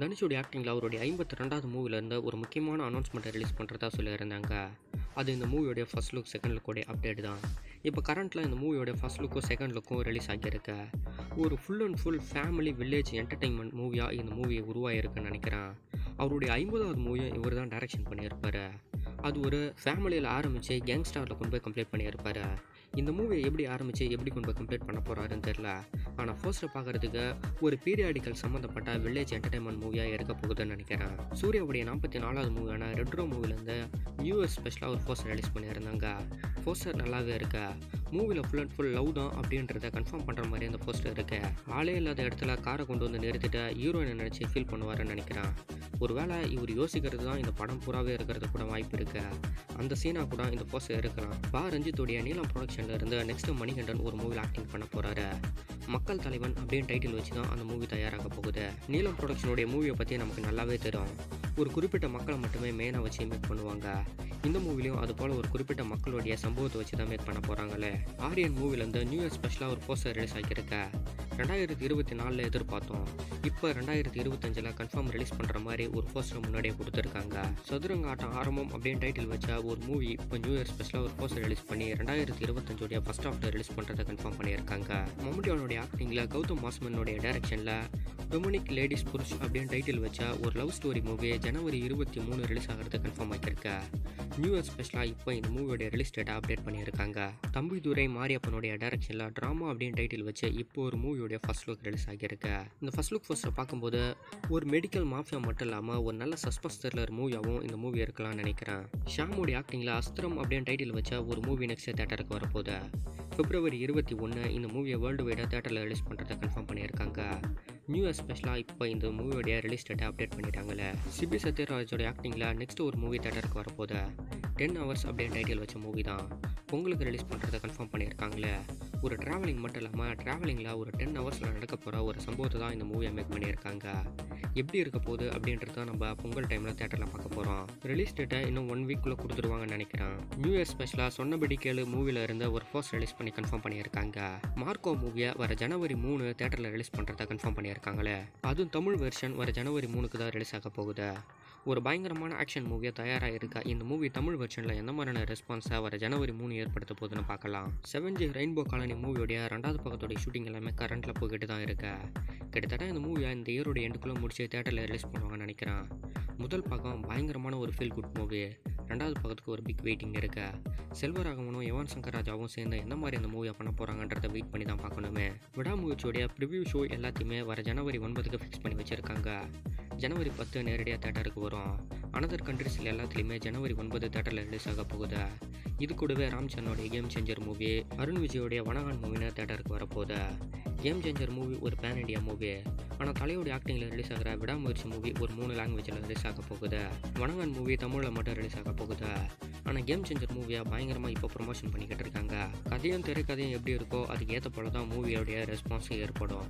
தனுஷோடைய ஆக்டிங்கில் அவருடைய 52வது மூவிலேருந்து ஒரு முக்கியமான அனௌன்ஸ்மெண்ட்டை ரிலீஸ் பண்ணுறதா சொல்லியிருந்தாங்க. அது இந்த மூவியோடைய ஃபர்ஸ்ட் லுக் செகண்ட் லுக்கோடைய அப்டேட் தான். இப்போ கரண்ட்டில் இந்த மூவியோடைய ஃபர்ஸ்ட் லுக்கும் செகண்ட் லுக்கும் ரிலீஸ் ஆகியிருக்கு. ஒரு full and full family village entertainment மூவியாக இந்த மூவி உருவாகிருக்குன்னு நினைக்கிறேன். அவருடைய 50வது மூவியும் இவர் தான் டைரக்ஷன் பண்ணியிருப்பார். அது ஒரு ஃபேமிலியில் ஆரம்பித்து கேங்ஸ்டாரில் கொண்டு போய் கம்ப்ளீட் பண்ணியிருப்பார். இந்த மூவியை எப்படி ஆரம்பித்து எப்படி கொண்டு போய் கம்ப்ளீட் பண்ண போகிறாருன்னு தெரில. ஆனால் ஃபர்ஸ்ட்டை பார்க்குறதுக்கு ஒரு பீரியாடிக்கல் சம்மந்தப்பட்ட வில்லேஜ் என்டர்டைன்மெண்ட் மூவியாக இருக்க போகுதுன்னு நினைக்கிறேன். சூர்யாவுடைய 44வது மூவியான ரெட்ரோ மூவிலேருந்து நியூ இயர் ஸ்பெஷலாக ஒரு போஸ்டர் ரிலீஸ் பண்ணியிருந்தாங்க. போஸ்டர் நல்லாவே இருக்கு. மூவியில் ஃபுல் அண்ட் ஃபுல் லவ் தான் அப்படின்றத கன்ஃபார்ம் பண்ணுற மாதிரி அந்த போஸ்டர் இருக்கு. ஆளே இல்லாத இடத்துல காரை கொண்டு வந்து நிறுத்திட்டு ஹீரோயினை நினச்சி ஃபீல் பண்ணுவாருன்னு நினைக்கிறேன். ஒருவேளை இவர் யோசிக்கிறது தான் இந்த படம் பூராவே இருக்கிறது கூட வாய்ப்பு இருக்கு. அந்த சீனாக கூட இந்த போஸ்டர் இருக்கலாம். ரஞ்சித்துடைய நீலம் ப்ரொடக்ஷன்ல இருந்து நெக்ஸ்ட் மணிகண்டன் ஒரு மூவியில் ஆக்டிங் பண்ண போறாரு. மக்கள் தலைவன் அப்படின்னு டைட்டில் வச்சு தான் அந்த மூவி தயாராக போகுது. நீலம் ப்ரொடக்ஷனுடைய மூவியை பற்றி நமக்கு நல்லாவே தெரியும். ஒரு குறிப்பிட்ட மக்களை மட்டுமே மெயினாக வச்சு மேக் பண்ணுவாங்க. இந்த மூவிலையும் அது போல் ஒரு குறிப்பிட்ட மக்களுடைய சம்பவத்தை வச்சு தான் மேக் பண்ண போகிறாங்களே. ஆரியன் மூவிலேருந்து நியூ இயர் ஸ்பெஷலாக ஒரு போஸ்டர் ரிலீஸ் ஆகியிருக்க. 2024 எதிர்பார்த்தோம். இப்போ 2025 கன்ஃபார்ம் ரிலீஸ் பண்ணுற மாதிரி ஒரு போஸ்டர் முன்னாடியே கொடுத்துருக்காங்க. சதுரங்க ஆட்டம் ஆரம்பம் அப்படின்னு டைட்டில் வச்ச ஒரு மூவி இப்போ நியூ இயர் ஸ்பெஷலாக ஒரு போஸ்டர் ரிலீஸ் பண்ணி 2025 ஃபர்ஸ்ட் ஹாஃப்ல ரிலீஸ் பண்ணுறதை கன்ஃபார்ம் பண்ணியிருக்காங்க. மம்முட்டியோடைய ஆக்டிங்கில் கௌதம் வாஸ்மனுடைய டைரக்ஷனில் டொமினிக் லேடிஸ் புருஷ் அப்படின்னு டைட்டில் வச்ச ஒரு லவ் ஸ்டோரி மூவி ஜனவரி 23 ரிலீஸ் ஆகிறது கன்ஃபார்ம் ஆகியிருக்க. நியூ இயர் ஸ்பெஷலாக இப்போ இந்த மூவியோட ரிலீஸ் டேட்டை அப்டேட் பண்ணியிருக்காங்க. தம்பிதுரை மாரியப்பனுடைய டைரக்ஷனில் ட்ராமா அப்படின்னு டைட்டில் வச்சு இப்போ ஒரு மூவியோடைய ஃபர்ஸ்ட் லுக் ரிலீஸ் ஆகியிருக்கு. இந்த ஃபர்ஸ்ட் லுக் ஃபர்ஸ்ட்டை பார்க்கும்போது ஒரு மெடிக்கல் மாஃபியா மட்டும் இல்லாமல் ஒரு நல்ல சஸ்பென்ஸ் த்ரில்லர் மூவியாகவும் இந்த மூவி இருக்கலாம்னு நினைக்கிறேன். ஷாமோடைய ஆக்டிங்கில் அஸ்திரம் அப்படின்னு டைட்டில் வச்ச ஒரு மூவி நெக்ஸ்ட் தேட்டருக்கு வரப்போகுது. February 21 இந்த மூவியை வேர்ல்டு வைடாக தேட்டரில் ரிலீஸ் பண்ணுறதை கன்ஃபார்ம் பண்ணியிருக்காங்க. நியூ இயர் ஸ்பெஷலாக இப்போ இந்த மூவியோடைய ரிலீஸ் டேட்டை அப்டேட் பண்ணிட்டாங்களே. சிபி சத்யராஜோட ஆக்டிங்கில் நெக்ஸ்ட் ஒரு மூவி தேட்டருக்கு வரப்போகுது. 10 hours அப்படின்னு டைட்டில் வச்ச மூவி தான் பொங்கலுக்கு ரிலீஸ் பண்ணுறதை கன்ஃபார்ம் பண்ணியிருக்காங்களே. ஒரு ட்ராவலிங் மட்டும் இல்லாமல் ட்ராவலிங்கில் ஒரு 10 hours நடக்க போகிற ஒரு சம்பவத்தை தான் இந்த மூவியை மேக் பண்ணியிருக்காங்க. எப்படி இருக்க போகுது அப்படின்றத நம்ம பொங்கல் டைமில் தேட்டரில் பார்க்க போகிறோம். ரிலீஸ் டேட்டை இன்னும் 1 வீக்குள்ளே கொடுத்துருவாங்கன்னு நினைக்கிறேன். நியூ இயர் ஸ்பெஷலாக சொன்னபடி கேளு மூவியில் இருந்து ஒரு போஸ்ட் ரிலீஸ் பண்ணி கன்ஃபார்ம் பண்ணியிருக்காங்க. மார்க்கோ மூவியை வர ஜனவரி 3 தேட்டரில் ரிலீஸ் பண்ணுறதை கன்ஃபார்ம் பண்ணியிருக்காங்களே. அதுவும் தமிழ் வெர்ஷன் வர ஜனவரி 3 தான் ரிலீஸ் ஆக போகுது. ஒரு பயங்கரமான ஆக்ஷன் மூவியாக தயாராக இருக்கா. இந்த மூவி தமிழ் வெர்ஷனில் எந்த மாதிரியான ரெஸ்பான்ஸை வர ஜனவரி 3 ஏற்படுத்த போகுதுன்னு பார்க்கலாம். 7G ரெயின்போ காலனி மூவியோடைய 2வது பக்கத்தோடைய ஷூட்டிங் எல்லாமே கரண்ட்டில் போய்கிட்டு தான் இருக்கு. கிட்டத்தட்ட இந்த மூவியை இந்த இயரோட எண்டுக்குள்ளே முடிச்சு தேட்டரில் ரிலீஸ் பண்ணுவாங்கன்னு நினைக்கிறேன். முதல் பக்கம் பயங்கரமான ஒரு ஃபீல் குட் மூவி. 2வது பக்கத்துக்கு ஒரு பிக் வெயிட்டிங் இருக்கு. செல்வராகவனும் யுவன் சங்கர் ராஜாவும் சேர்ந்து எந்த மாதிரி அந்த மூவியை பண்ண போகிறாங்கன்றதை வெயிட் பண்ணி தான் பார்க்கணுமே. விடாமுயற்சியோடைய ப்ரிவியூ ஷோ எல்லாத்தையுமே வர ஜனவரி 9 ஃபிக்ஸ் பண்ணி வச்சுருக்காங்க. ஜனவரி 10 நேரடியாக தேட்டருக்கு வரும். அனதர் கண்ட்ரிஸில் எல்லாத்துலேயுமே ஜனவரி 9 தேட்டரில் ரிலீஸ் ஆக போகுது. இது கூடவே ராம் சரணுடைய கேம் சேஞ்சர் மூவி, அருண் விஜயோடைய வனகான் மூவின்னு தேட்டருக்கு வரப்போகுது. கேம் சேஞ்சர் மூவி ஒரு பேன் இண்டியா மூவி. ஆனால் தலையோடைய ஆக்டிங்கில் ரிலீஸ் ஆகிற விடாமுயற்சி மூவி ஒரு 3 லாங்குவேஜில் ரிலீஸ் ஆக போகுது. வனகான் மூவி தமிழில் மட்டும் ரிலீஸ் ஆக போகுது. ஆனால் கேம் சேஞ்சர் மூவியாக பயங்கரமாக இப்போ ப்ரொமோஷன் பண்ணிக்கிட்டு இருக்காங்க. கதையும் திரைக்கதையும் எப்படி இருக்கோ அதுக்கு ஏற்ற போல தான் மூவியோடைய ரெஸ்பான்ஸும் ஏற்படும்.